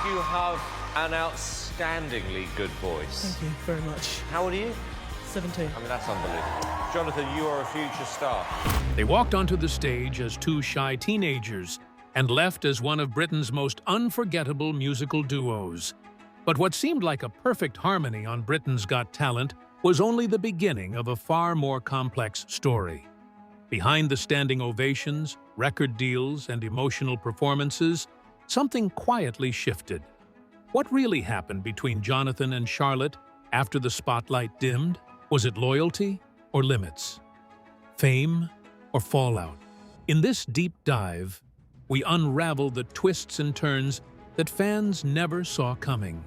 you have an outstandingly good voice. Thank you very much. How old are you? 17. I mean, that's unbelievable. Jonathan, you are a future star. They walked onto the stage as two shy teenagers and left as one of Britain's most unforgettable musical duos. But what seemed like a perfect harmony on Britain's Got Talent was only the beginning of a far more complex story. Behind the standing ovations, record deals, and emotional performances, something quietly shifted. What really happened between Jonathan and Charlotte after the spotlight dimmed? Was it loyalty or limits? Fame or fallout? In this deep dive, we unravel the twists and turns that fans never saw coming.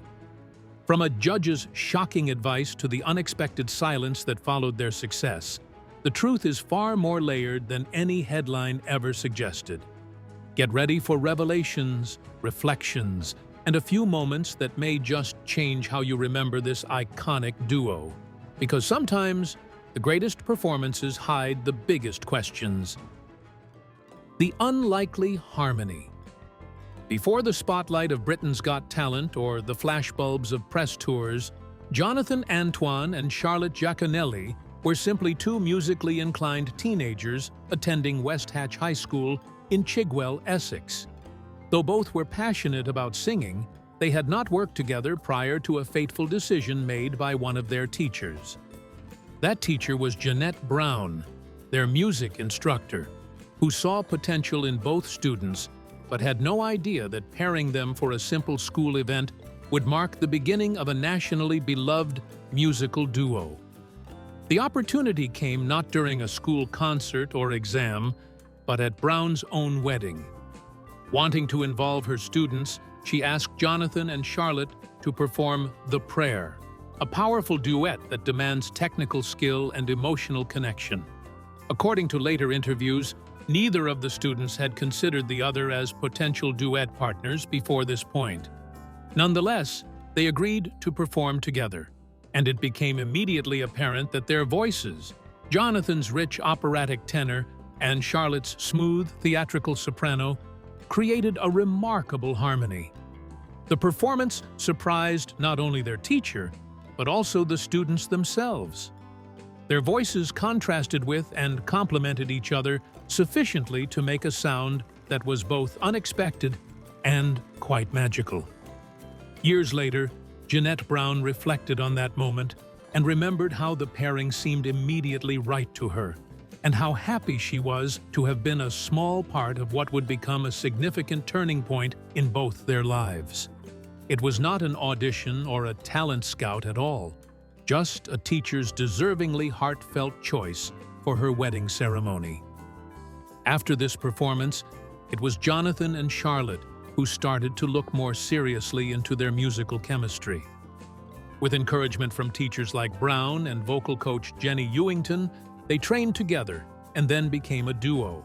From a judge's shocking advice to the unexpected silence that followed their success, the truth is far more layered than any headline ever suggested. Get ready for revelations, reflections, and a few moments that may just change how you remember this iconic duo. Because sometimes, the greatest performances hide the biggest questions. The unlikely harmony. Before the spotlight of Britain's Got Talent or the flashbulbs of press tours, Jonathan Antoine and Charlotte Giaconelli were simply two musically inclined teenagers attending West Hatch High School in Chigwell, Essex. Though both were passionate about singing, they had not worked together prior to a fateful decision made by one of their teachers. That teacher was Jeanette Brown, their music instructor, who saw potential in both students but had no idea that pairing them for a simple school event would mark the beginning of a nationally beloved musical duo. The opportunity came not during a school concert or exam, but at Brown's own wedding. Wanting to involve her students, she asked Jonathan and Charlotte to perform The Prayer, a powerful duet that demands technical skill and emotional connection. According to later interviews, neither of the students had considered the other as potential duet partners before this point. Nonetheless, they agreed to perform together, and it became immediately apparent that their voices, Jonathan's rich operatic tenor and Charlotte's smooth theatrical soprano, created a remarkable harmony. The performance surprised not only their teacher, but also the students themselves. Their voices contrasted with and complemented each other sufficiently to make a sound that was both unexpected and quite magical. Years later, Jeanette Brown reflected on that moment and remembered how the pairing seemed immediately right to her, and how happy she was to have been a small part of what would become a significant turning point in both their lives. It was not an audition or a talent scout at all, just a teacher's deservingly heartfelt choice for her wedding ceremony. After this performance, it was Jonathan and Charlotte who started to look more seriously into their musical chemistry. With encouragement from teachers like Brown and vocal coach Jenny Ewington, they trained together and then became a duo.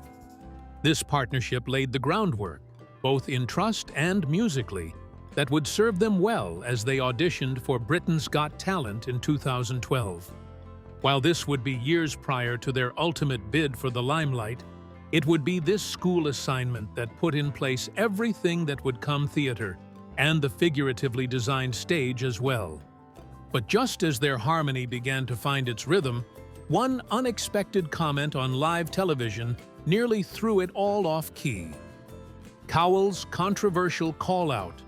This partnership laid the groundwork, both in trust and musically, that would serve them well as they auditioned for Britain's Got Talent in 2012. While this would be years prior to their ultimate bid for the limelight, it would be this school assignment that put in place everything that would come theater, and the figuratively designed stage as well. But just as their harmony began to find its rhythm, one unexpected comment on live television nearly threw it all off key. Cowells' controversial call-out.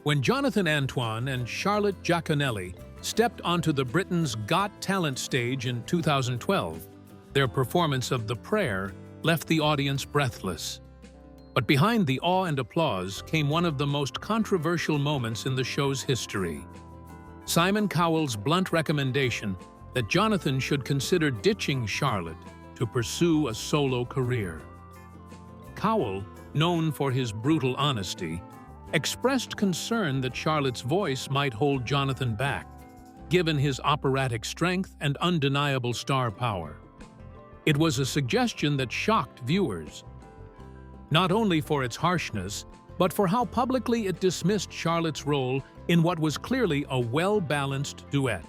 When Jonathan Antoine and Charlotte Giaconelli stepped onto the Britain's Got Talent stage in 2012, their performance of The Prayer left the audience breathless. But behind the awe and applause came one of the most controversial moments in the show's history. Simon Cowell's blunt recommendation that Jonathan should consider ditching Charlotte to pursue a solo career. Cowell, known for his brutal honesty, expressed concern that Charlotte's voice might hold Jonathan back, given his operatic strength and undeniable star power. It was a suggestion that shocked viewers, not only for its harshness, but for how publicly it dismissed Charlotte's role in what was clearly a well-balanced duet.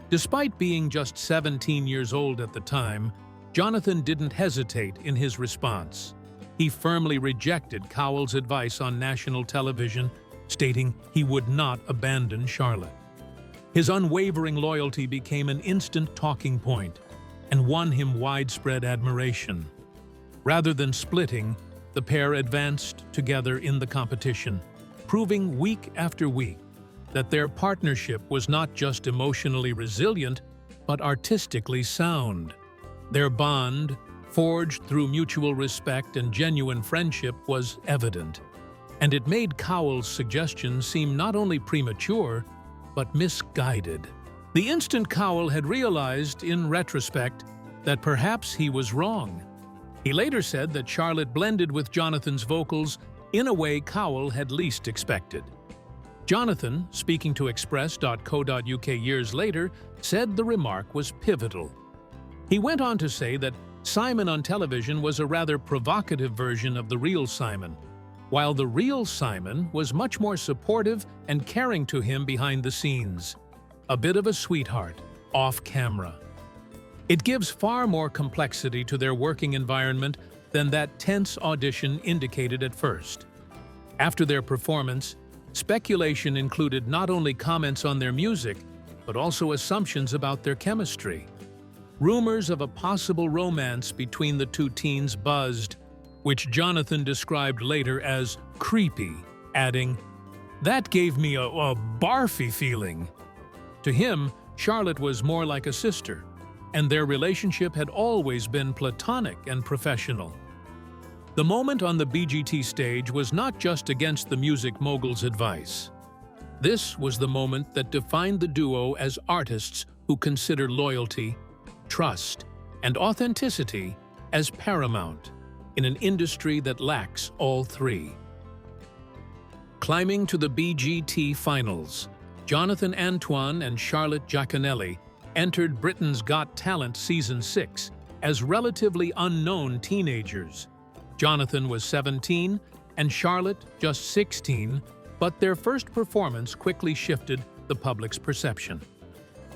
Despite being just 17 years old at the time, Jonathan didn't hesitate in his response. He firmly rejected Cowell's advice on national television, stating he would not abandon Charlotte. His unwavering loyalty became an instant talking point and won him widespread admiration. Rather than splitting, the pair advanced together in the competition, proving week after week that their partnership was not just emotionally resilient, but artistically sound. Their bond, forged through mutual respect and genuine friendship, was evident, and it made Cowells' suggestions seem not only premature, but misguided. The instant Cowell had realized, in retrospect, that perhaps he was wrong. He later said that Charlotte blended with Jonathan's vocals in a way Cowell had least expected. Jonathan, speaking to Express.co.uk years later, said the remark was pivotal. He went on to say that Simon on television was a rather provocative version of the real Simon, while the real Simon was much more supportive and caring to him behind the scenes. A bit of a sweetheart, off camera. It gives far more complexity to their working environment than that tense audition indicated at first. After their performance, speculation included not only comments on their music, but also assumptions about their chemistry. Rumors of a possible romance between the two teens buzzed, which Jonathan described later as creepy, adding, "That gave me a barfy feeling." To him, Charlotte was more like a sister, and their relationship had always been platonic and professional. The moment on the BGT stage was not just against the music mogul's advice. This was the moment that defined the duo as artists who consider loyalty, trust, and authenticity as paramount in an industry that lacks all three. Climbing to the BGT finals, Jonathan Antoine and Charlotte Giaconelli entered Britain's Got Talent Season 6 as relatively unknown teenagers. Jonathan was 17 and Charlotte just 16, but their first performance quickly shifted the public's perception.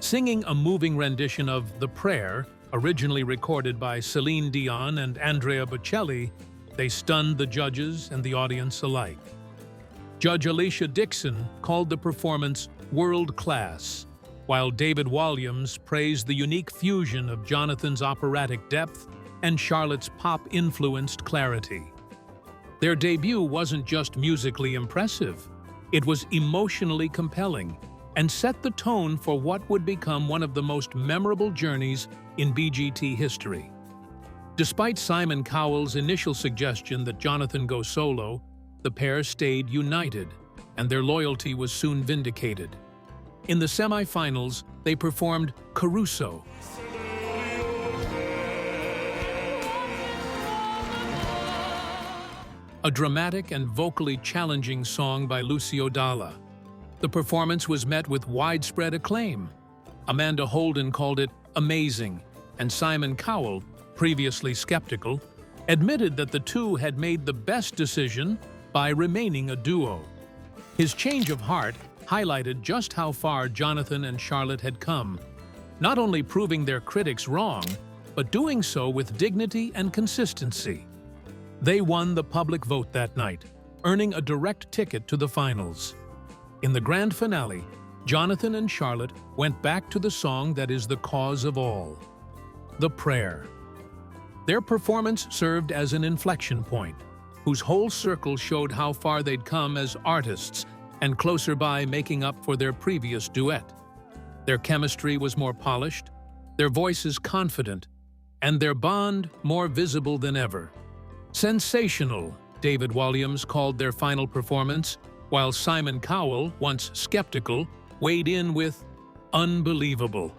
Singing a moving rendition of The Prayer, originally recorded by Celine Dion and Andrea Bocelli, they stunned the judges and the audience alike. Judge Alicia Dixon called the performance world-class, while David Walliams praised the unique fusion of Jonathan's operatic depth and Charlotte's pop-influenced clarity. Their debut wasn't just musically impressive, it was emotionally compelling and set the tone for what would become one of the most memorable journeys in BGT history. Despite Simon Cowell's initial suggestion that Jonathan go solo, the pair stayed united, and their loyalty was soon vindicated. In the semi-finals, they performed Caruso, a dramatic and vocally challenging song by Lucio Dalla. The performance was met with widespread acclaim. Amanda Holden called it amazing, and Simon Cowell, previously skeptical, admitted that the two had made the best decision by remaining a duo. His change of heart highlighted just how far Jonathan and Charlotte had come, not only proving their critics wrong, but doing so with dignity and consistency. They won the public vote that night, earning a direct ticket to the finals. In the grand finale, Jonathan and Charlotte went back to the song that is the cause of all, The Prayer. Their performance served as an inflection point, whose whole circle showed how far they'd come as artists and closer by making up for their previous duet. Their chemistry was more polished, their voices confident, and their bond more visible than ever. Sensational, David Walliams called their final performance, while Simon Cowell, once skeptical, weighed in with unbelievable.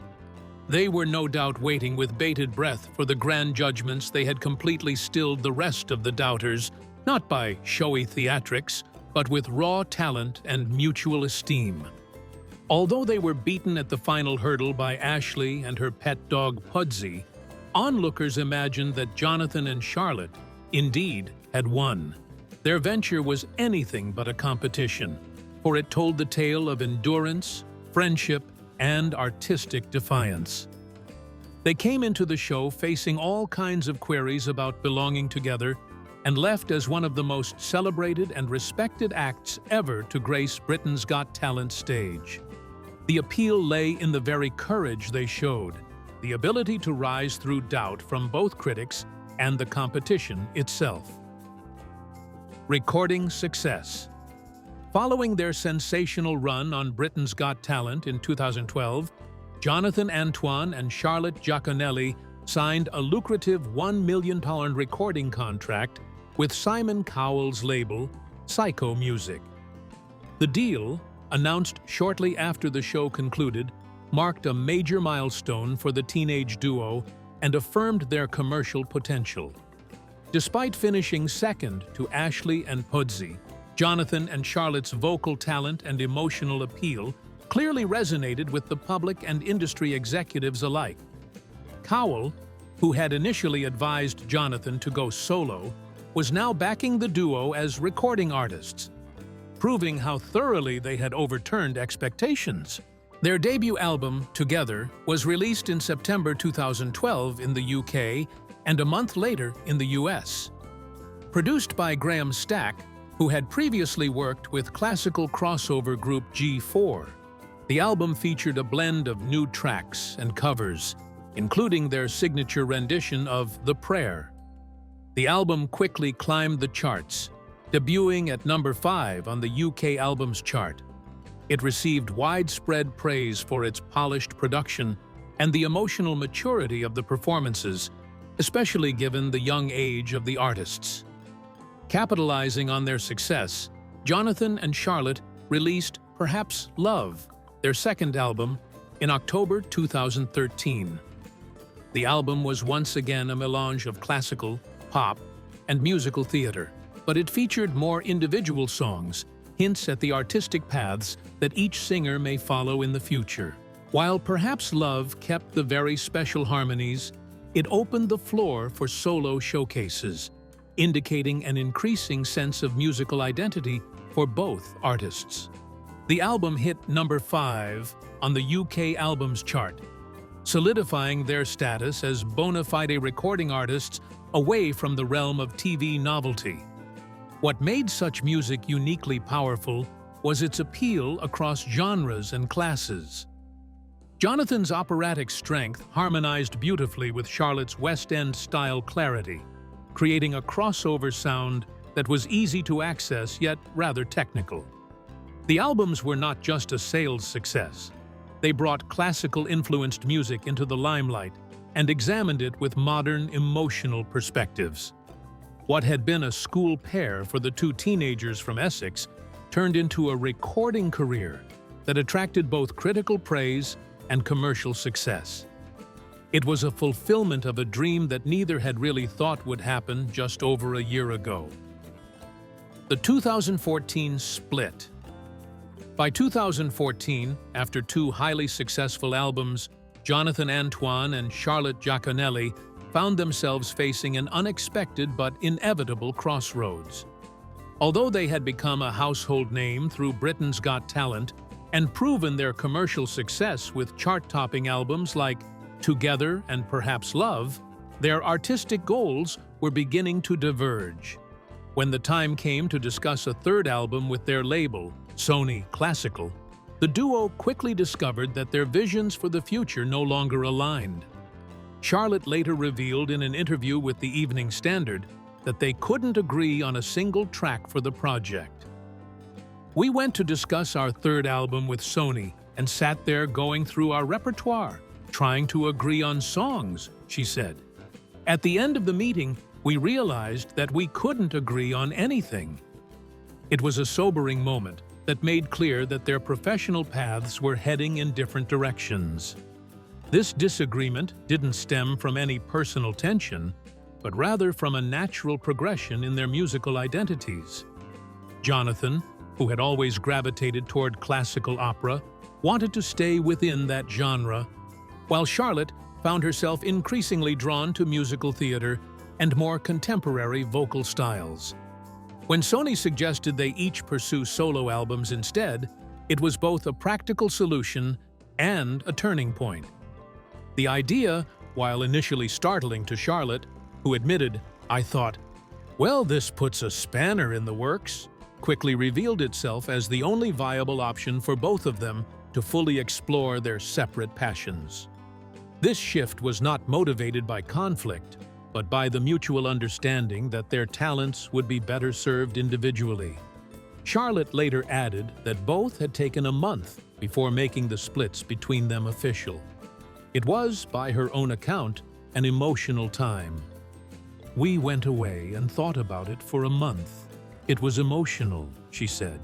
They were no doubt waiting with bated breath for the grand judgments. They had completely stilled the rest of the doubters, not by showy theatrics, but with raw talent and mutual esteem. Although they were beaten at the final hurdle by Ashley and her pet dog Pudsey, onlookers imagined that Jonathan and Charlotte, indeed, had won. Their venture was anything but a competition, for it told the tale of endurance, friendship, and artistic defiance. They came into the show facing all kinds of queries about belonging together, and left as one of the most celebrated and respected acts ever to grace Britain's Got Talent stage. The appeal lay in the very courage they showed, the ability to rise through doubt from both critics and the competition itself. Recording success. Following their sensational run on Britain's Got Talent in 2012, Jonathan Antoine and Charlotte Giaconelli signed a lucrative £1 million recording contract with Simon Cowell's label, Psycho Music. The deal, announced shortly after the show concluded, marked a major milestone for the teenage duo and affirmed their commercial potential. Despite finishing second to Ashley and Pudsey, Jonathan and Charlotte's vocal talent and emotional appeal clearly resonated with the public and industry executives alike. Cowell, who had initially advised Jonathan to go solo, was now backing the duo as recording artists, proving how thoroughly they had overturned expectations. Their debut album, Together, was released in September 2012 in the UK and a month later in the US. Produced by Graham Stack, who had previously worked with classical crossover group G4, the album featured a blend of new tracks and covers, including their signature rendition of The Prayer. The album quickly climbed the charts, debuting at number 5 on the UK Albums Chart. It received widespread praise for its polished production and the emotional maturity of the performances, especially given the young age of the artists. Capitalizing on their success, Jonathan and Charlotte released Perhaps Love, their second album, in October 2013. The album was once again a melange of classical, pop, and musical theater, but it featured more individual songs, hints at the artistic paths that each singer may follow in the future. While Perhaps Love kept the very special harmonies, it opened the floor for solo showcases, indicating an increasing sense of musical identity for both artists. The album hit number 5 on the UK Albums Chart, solidifying their status as bona fide recording artists away from the realm of TV novelty. What made such music uniquely powerful was its appeal across genres and classes. Jonathan's operatic strength harmonized beautifully with Charlotte's West End-style clarity, creating a crossover sound that was easy to access yet rather technical. The albums were not just a sales success. They brought classical-influenced music into the limelight and examined it with modern, emotional perspectives. What had been a school pair for the two teenagers from Essex turned into a recording career that attracted both critical praise and commercial success. It was a fulfillment of a dream that neither had really thought would happen just over a year ago. The 2014 split. By 2014, after two highly successful albums, Jonathan Antoine and Charlotte Giaconelli found themselves facing an unexpected but inevitable crossroads. Although they had become a household name through Britain's Got Talent and proven their commercial success with chart-topping albums like Together and Perhaps Love, their artistic goals were beginning to diverge. When the time came to discuss a third album with their label, Sony Classical, the duo quickly discovered that their visions for the future no longer aligned. Charlotte later revealed in an interview with the Evening Standard that they couldn't agree on a single track for the project. "We went to discuss our third album with Sony and sat there going through our repertoire, trying to agree on songs," she said. "At the end of the meeting, we realized that we couldn't agree on anything." It was a sobering moment that made clear that their professional paths were heading in different directions. This disagreement didn't stem from any personal tension, but rather from a natural progression in their musical identities. Jonathan, who had always gravitated toward classical opera, wanted to stay within that genre, while Charlotte found herself increasingly drawn to musical theater and more contemporary vocal styles. When Sony suggested they each pursue solo albums instead, it was both a practical solution and a turning point. The idea, while initially startling to Charlotte, who admitted, "I thought, Well, this puts a spanner in the works, quickly revealed itself as the only viable option for both of them to fully explore their separate passions. This shift was not motivated by conflict, but by the mutual understanding that their talents would be better served individually. Charlotte later added that both had taken a month before making the splits between them official. It was, by her own account, an emotional time. "We went away and thought about it for a month. It was emotional," she said.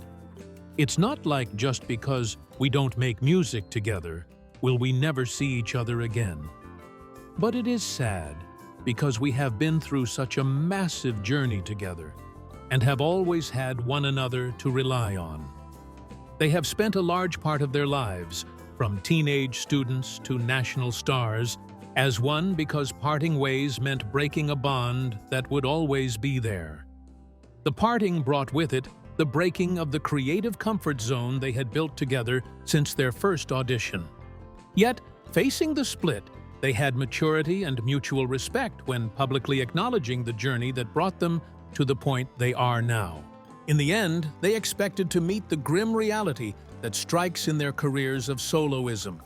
"It's not like just because we don't make music together will we never see each other again. But it is sad, because we have been through such a massive journey together and have always had one another to rely on." They have spent a large part of their lives, from teenage students to national stars, as one because parting ways meant breaking a bond that would always be there. The parting brought with it the breaking of the creative comfort zone they had built together since their first audition. Yet, facing the split, they had maturity and mutual respect when publicly acknowledging the journey that brought them to the point they are now. In the end, they expected to meet the grim reality that strikes in their careers of soloism.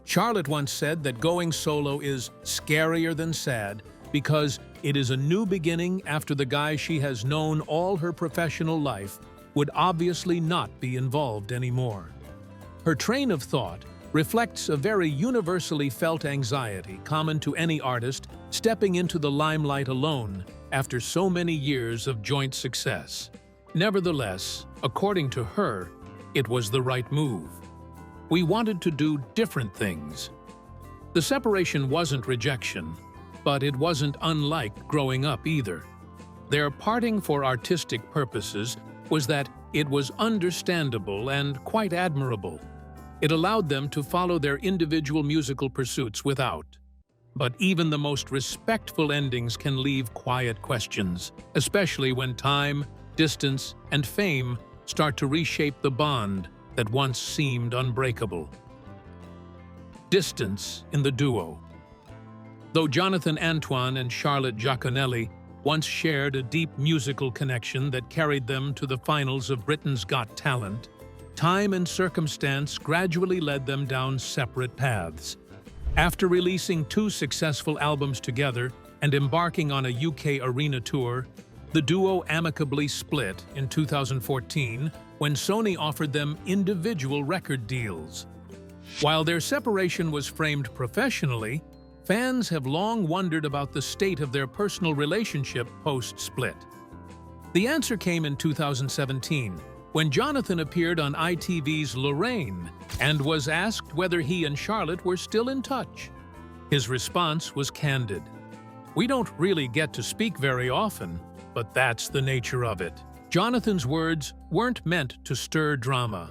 Charlotte once said that going solo is scarier than sad because it is a new beginning after the guy she has known all her professional life would obviously not be involved anymore. Her train of thought reflects a very universally felt anxiety common to any artist stepping into the limelight alone after so many years of joint success. Nevertheless, according to her, it was the right move. We wanted to do different things. The separation wasn't rejection, but it wasn't unlike growing up either. Their parting for artistic purposes was that it was understandable and quite admirable. It allowed them to follow their individual musical pursuits without. But even the most respectful endings can leave quiet questions, especially when time, distance, and fame start to reshape the bond that once seemed unbreakable. Distance in the duo. Though Jonathan Antoine and Charlotte Giaconelli once shared a deep musical connection that carried them to the finals of Britain's Got Talent, time and circumstance gradually led them down separate paths. After releasing 2 successful albums together and embarking on a UK arena tour, the duo amicably split in 2014 when Sony offered them individual record deals. While their separation was framed professionally, fans have long wondered about the state of their personal relationship post-split. The answer came in 2017, when Jonathan appeared on ITV's Lorraine and was asked whether he and Charlotte were still in touch. His response was candid. "We don't really get to speak very often, but that's the nature of it." Jonathan's words weren't meant to stir drama.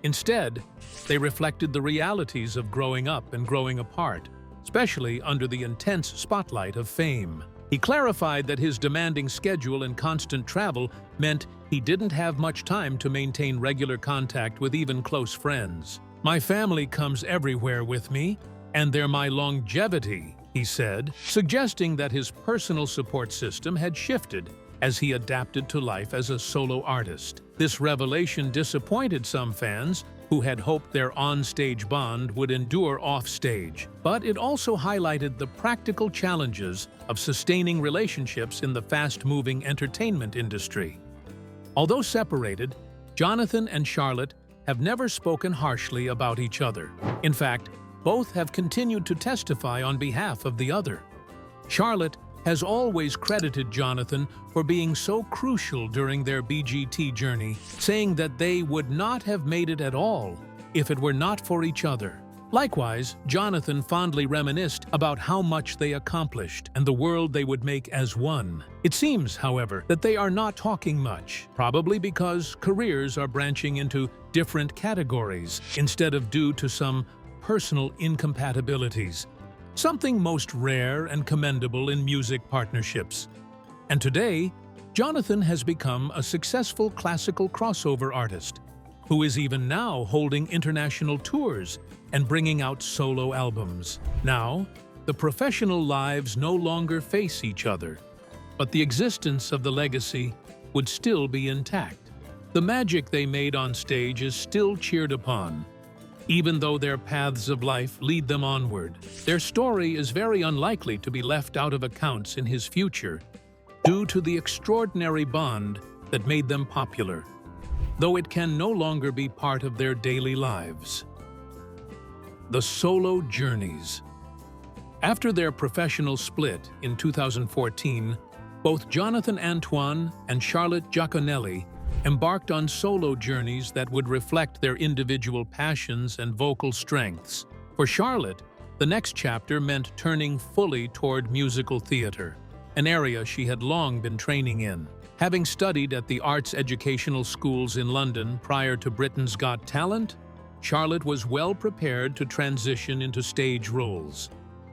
Instead, they reflected the realities of growing up and growing apart, especially under the intense spotlight of fame. He clarified that his demanding schedule and constant travel meant he didn't have much time to maintain regular contact with even close friends. "My family comes everywhere with me, and they're my longevity," he said, suggesting that his personal support system had shifted as he adapted to life as a solo artist. This revelation disappointed some fans who had hoped their on-stage bond would endure off-stage, but it also highlighted the practical challenges of sustaining relationships in the fast-moving entertainment industry. Although separated, Jonathan and Charlotte have never spoken harshly about each other. In fact, both have continued to testify on behalf of the other. Charlotte has always credited Jonathan for being so crucial during their BGT journey, saying that they would not have made it at all if it were not for each other. Likewise, Jonathan fondly reminisced about how much they accomplished and the world they would make as one. It seems, however, that they are not talking much, probably because careers are branching into different categories instead of due to some personal incompatibilities. Something most rare and commendable in music partnerships. And today, Jonathan has become a successful classical crossover artist, who is even now holding international tours and bringing out solo albums. Now, the professional lives no longer face each other. but the existence of the legacy would still be intact. The magic they made on stage is still cheered upon. Even though their paths of life lead them onward, their story is very unlikely to be left out of accounts in his future due to the extraordinary bond that made them popular, though it can no longer be part of their daily lives. The solo journeys. After their professional split in 2014, both Jonathan Antoine and Charlotte Giaconelli embarked on solo journeys that would reflect their individual passions and vocal strengths. For Charlotte, the next chapter meant turning fully toward musical theater, an area she had long been training in. Having studied at the arts educational schools in London prior to Britain's Got Talent, Charlotte was well prepared to transition into stage roles.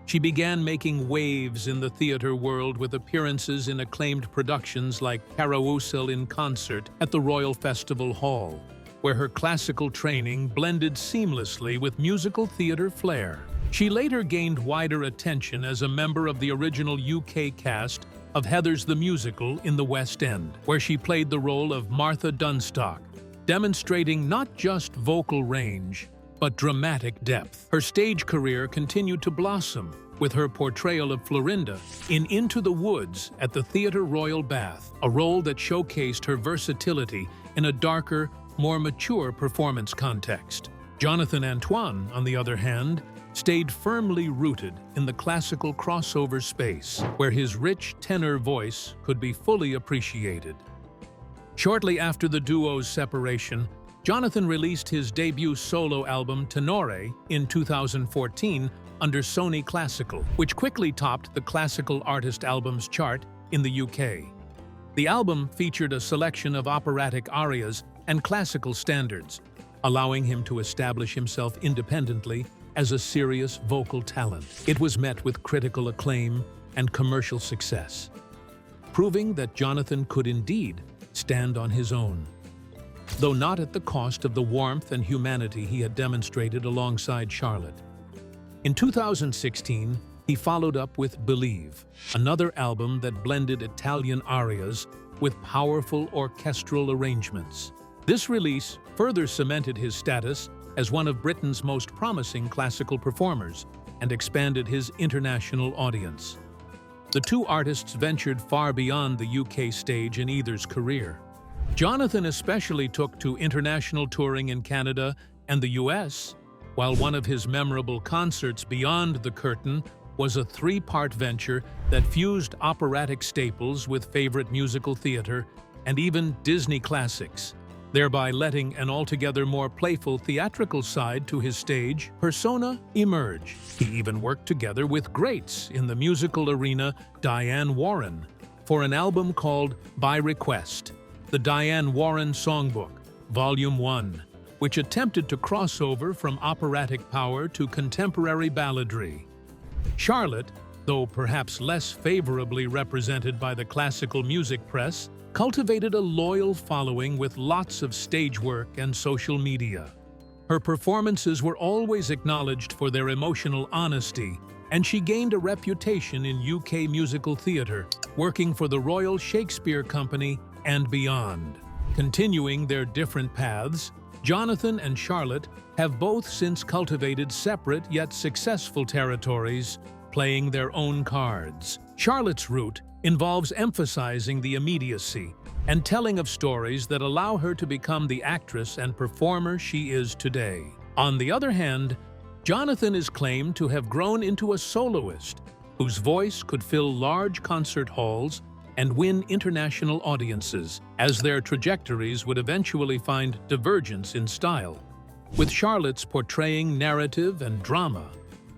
She began making waves in the theater world with appearances in acclaimed productions like Cowells in Concert at the Royal Festival Hall, where her classical training blended seamlessly with musical theater flair. She later gained wider attention as a member of the original UK cast of Heathers the Musical in the West End, where she played the role of Martha Dunstock, demonstrating not just vocal range, but dramatic depth. Her stage career continued to blossom with her portrayal of Florinda in Into the Woods at the Theatre Royal Bath, a role that showcased her versatility in a darker, more mature performance context. Jonathan Antoine, on the other hand, stayed firmly rooted in the classical crossover space, where his rich tenor voice could be fully appreciated. Shortly after the duo's separation, Jonathan released his debut solo album Tenore in 2014 under Sony Classical, which quickly topped the Classical Artist Albums chart in the UK. The album featured a selection of operatic arias and classical standards, allowing him to establish himself independently as a serious vocal talent. It was met with critical acclaim and commercial success, proving that Jonathan could indeed stand on his own, though not at the cost of the warmth and humanity he had demonstrated alongside Charlotte. In 2016, he followed up with Believe, another album that blended Italian arias with powerful orchestral arrangements. This release further cemented his status as one of Britain's most promising classical performers and expanded his international audience. The two artists ventured far beyond the UK stage in either's career. Jonathan especially took to international touring in Canada and the US, while one of his memorable concerts beyond the curtain was a three-part venture that fused operatic staples with favorite musical theater and even Disney classics, thereby letting an altogether more playful theatrical side to his stage persona emerge. He even worked together with greats in the musical arena, Diane Warren, for an album called By Request, the Diane Warren Songbook, Volume 1, which attempted to cross over from operatic power to contemporary balladry. Charlotte, though perhaps less favorably represented by the classical music press, cultivated a loyal following with lots of stage work and social media. Her performances were always acknowledged for their emotional honesty, and she gained a reputation in UK musical theatre, working for the Royal Shakespeare Company and beyond. Continuing their different paths, Jonathan and Charlotte have both since cultivated separate yet successful territories, playing their own cards. Charlotte's route involves emphasizing the immediacy and telling of stories that allow her to become the actress and performer she is today. On the other hand, Jonathan is claimed to have grown into a soloist whose voice could fill large concert halls and win international audiences, as their trajectories would eventually find divergence in style, with Charlotte's portraying narrative and drama,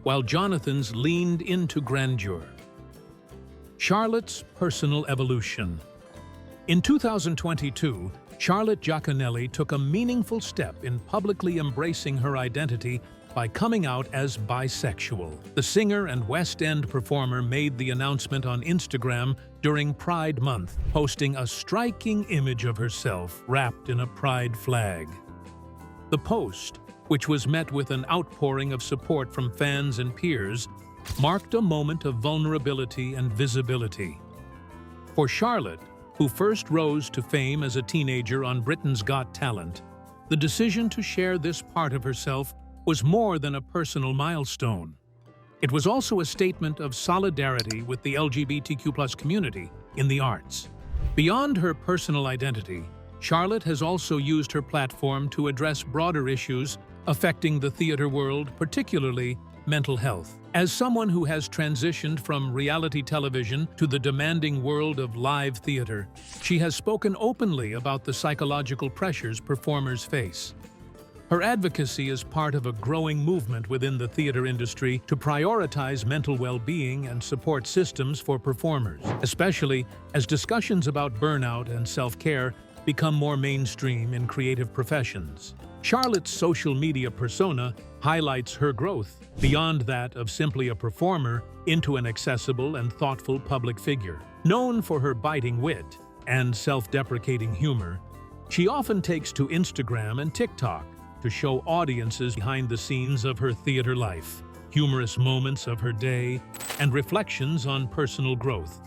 while Jonathan's leaned into grandeur. Charlotte's personal evolution. In 2022, Charlotte Giaconelli took a meaningful step in publicly embracing her identity by coming out as bisexual. The singer and West End performer made the announcement on Instagram during Pride Month, posting a striking image of herself wrapped in a pride flag. The post, which was met with an outpouring of support from fans and peers, marked a moment of vulnerability and visibility. For Charlotte, who first rose to fame as a teenager on Britain's Got Talent, the decision to share this part of herself was more than a personal milestone. It was also a statement of solidarity with the LGBTQ+ community in the arts. Beyond her personal identity, Charlotte has also used her platform to address broader issues affecting the theater world, particularly mental health. As someone who has transitioned from reality television to the demanding world of live theater, she has spoken openly about the psychological pressures performers face. Her advocacy is part of a growing movement within the theater industry to prioritize mental well-being and support systems for performers, especially as discussions about burnout and self-care become more mainstream in creative professions. Charlotte's social media persona highlights her growth beyond that of simply a performer into an accessible and thoughtful public figure. Known for her biting wit and self-deprecating humor, she often takes to Instagram and TikTok to show audiences behind the scenes of her theater life, humorous moments of her day, and reflections on personal growth.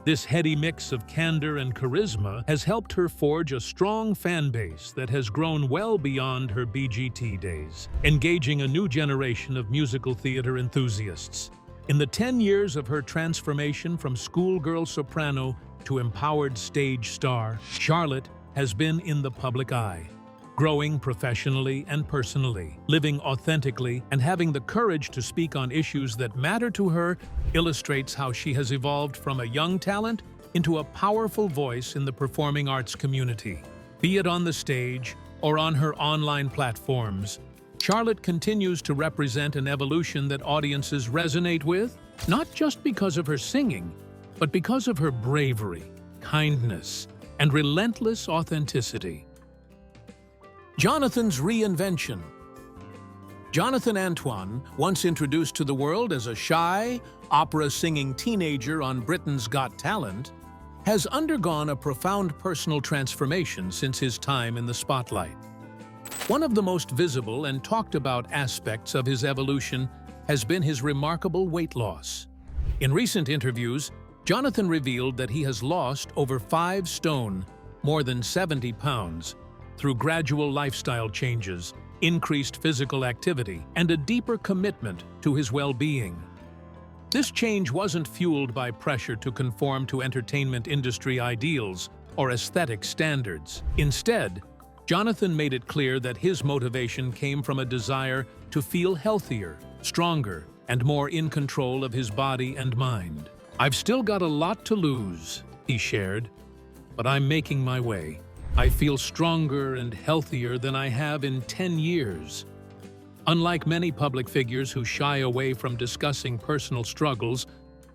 This heady mix of candor and charisma has helped her forge a strong fan base that has grown well beyond her BGT days, engaging a new generation of musical theater enthusiasts. In the 10 years of her transformation from schoolgirl soprano to empowered stage star, Charlotte has been in the public eye, growing professionally and personally, living authentically, and having the courage to speak on issues that matter to her illustrates how she has evolved from a young talent into a powerful voice in the performing arts community. Be it on the stage or on her online platforms, Charlotte continues to represent an evolution that audiences resonate with, not just because of her singing, but because of her bravery, kindness, and relentless authenticity. Jonathan's reinvention. Jonathan Antoine, once introduced to the world as a shy, opera-singing teenager on Britain's Got Talent, has undergone a profound personal transformation since his time in the spotlight. One of the most visible and talked about aspects of his evolution has been his remarkable weight loss. In recent interviews, Jonathan revealed that he has lost over 5 stone, more than 70 pounds, through gradual lifestyle changes, increased physical activity, and a deeper commitment to his well-being. This change wasn't fueled by pressure to conform to entertainment industry ideals or aesthetic standards. Instead, Jonathan made it clear that his motivation came from a desire to feel healthier, stronger, and more in control of his body and mind. "I've still got a lot to lose," he shared, "but I'm making my way. I feel stronger and healthier than I have in 10 years. Unlike many public figures who shy away from discussing personal struggles,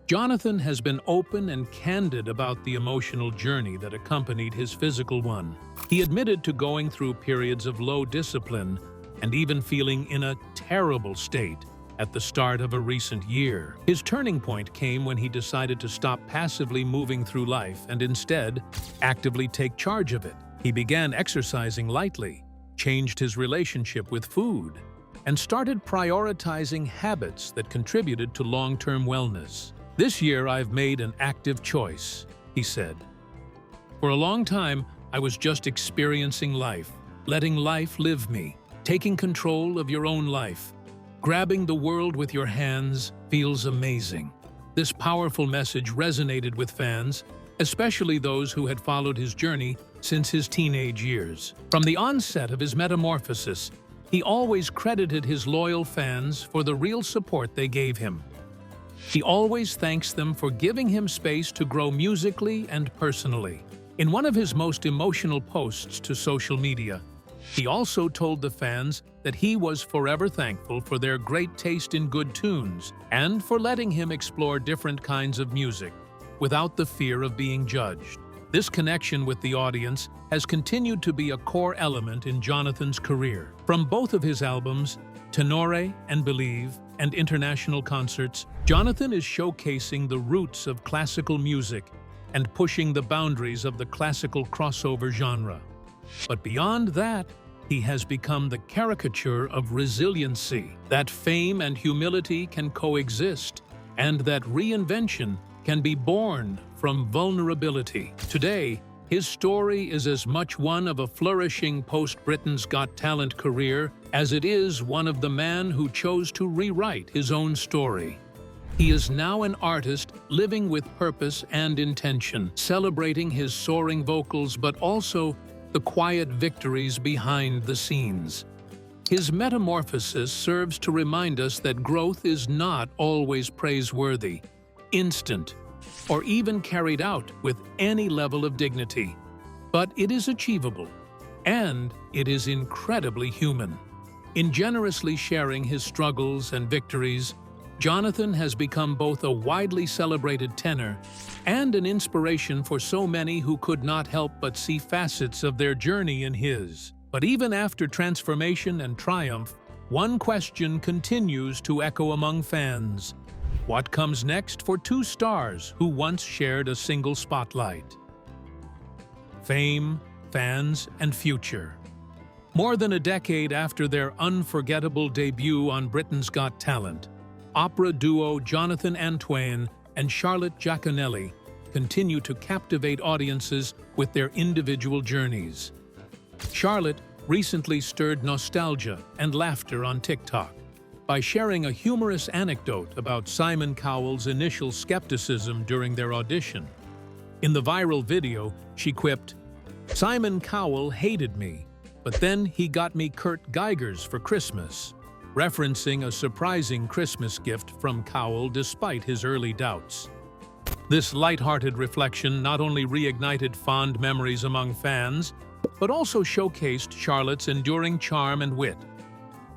Jonathan has been open and candid about the emotional journey that accompanied his physical one. He admitted to going through periods of low discipline and even feeling in a terrible state at the start of a recent year. His turning point came when he decided to stop passively moving through life and instead actively take charge of it. He began exercising lightly, changed his relationship with food, and started prioritizing habits that contributed to long-term wellness. "This year I've made an active choice," he said. "For a long time, I was just experiencing life, letting life live me, taking control of your own life. Grabbing the world with your hands feels amazing." This powerful message resonated with fans, especially those who had followed his journey since his teenage years. From the onset of his metamorphosis, he always credited his loyal fans for the real support they gave him. He always thanks them for giving him space to grow musically and personally. In one of his most emotional posts to social media, he also told the fans that he was forever thankful for their great taste in good tunes and for letting him explore different kinds of music without the fear of being judged. This connection with the audience has continued to be a core element in Jonathan's career. From both of his albums, Tenore and Believe, and international concerts, Jonathan is showcasing the roots of classical music and pushing the boundaries of the classical crossover genre. But beyond that, he has become the caricature of resiliency, that fame and humility can coexist, and that reinvention can be born from vulnerability. Today, his story is as much one of a flourishing post-Britain's Got Talent career as it is one of the man who chose to rewrite his own story. He is now an artist living with purpose and intention, celebrating his soaring vocals but also the quiet victories behind the scenes. His metamorphosis serves to remind us that growth is not always praiseworthy, instant, or even carried out with any level of dignity. But it is achievable, and it is incredibly human. In generously sharing his struggles and victories, Jonathan has become both a widely celebrated tenor and an inspiration for so many who could not help but see facets of their journey in his. But even after transformation and triumph, one question continues to echo among fans. What comes next for two stars who once shared a single spotlight? Fame, fans, and future. More than a decade after their unforgettable debut on Britain's Got Talent, opera duo Jonathan Antoine and Charlotte Giaconelli continue to captivate audiences with their individual journeys. Charlotte recently stirred nostalgia and laughter on TikTok by sharing a humorous anecdote about Simon Cowell's initial skepticism during their audition. In the viral video, she quipped, "Simon Cowell hated me, but then he got me Kurt Geiger's for Christmas," referencing a surprising Christmas gift from Cowell despite his early doubts. This lighthearted reflection not only reignited fond memories among fans, but also showcased Charlotte's enduring charm and wit.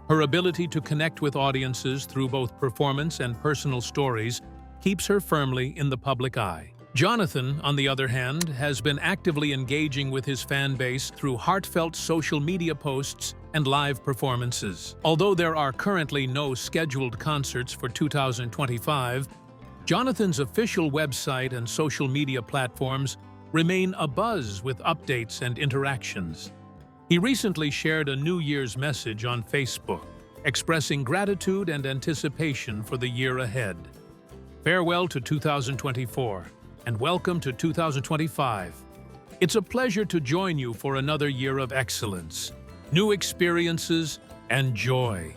Her ability to connect with audiences through both performance and personal stories keeps her firmly in the public eye. Jonathan, on the other hand, has been actively engaging with his fan base through heartfelt social media posts and live performances. Although there are currently no scheduled concerts for 2025, Jonathan's official website and social media platforms remain abuzz with updates and interactions. He recently shared a New Year's message on Facebook, expressing gratitude and anticipation for the year ahead. Farewell to 2024, and welcome to 2025. It's a pleasure to join you for another year of excellence, new experiences, and joy.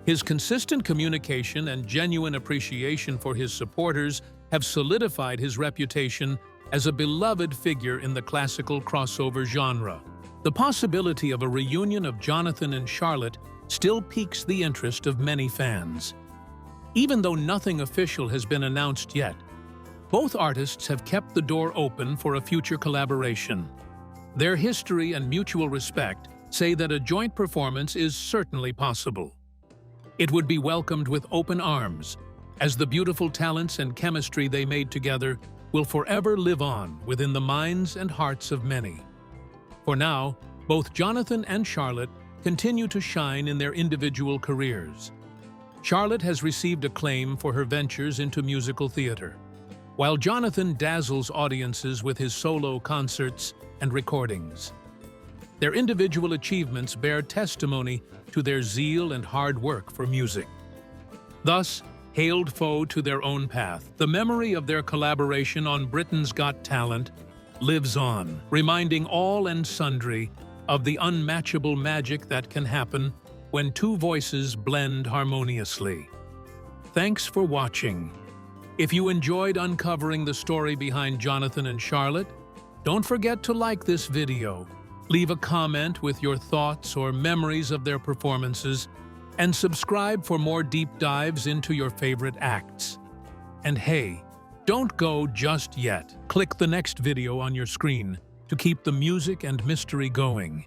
His consistent communication and genuine appreciation for his supporters have solidified his reputation as a beloved figure in the classical crossover genre. The possibility of a reunion of Jonathan and Charlotte still piques the interest of many fans. Even though nothing official has been announced yet, both artists have kept the door open for a future collaboration. Their history and mutual respect say that a joint performance is certainly possible. It would be welcomed with open arms, as the beautiful talents and chemistry they made together will forever live on within the minds and hearts of many. For now, both Jonathan and Charlotte continue to shine in their individual careers. Charlotte has received acclaim for her ventures into musical theater, while Jonathan dazzles audiences with his solo concerts and recordings. Their individual achievements bear testimony to their zeal and hard work for music. Thus, hailed foe to their own path, the memory of their collaboration on Britain's Got Talent lives on, reminding all and sundry of the unmatchable magic that can happen when two voices blend harmoniously. Thanks for watching. If you enjoyed uncovering the story behind Jonathan and Charlotte, don't forget to like this video, leave a comment with your thoughts or memories of their performances, and subscribe for more deep dives into your favorite acts. And hey, don't go just yet. Click the next video on your screen to keep the music and mystery going.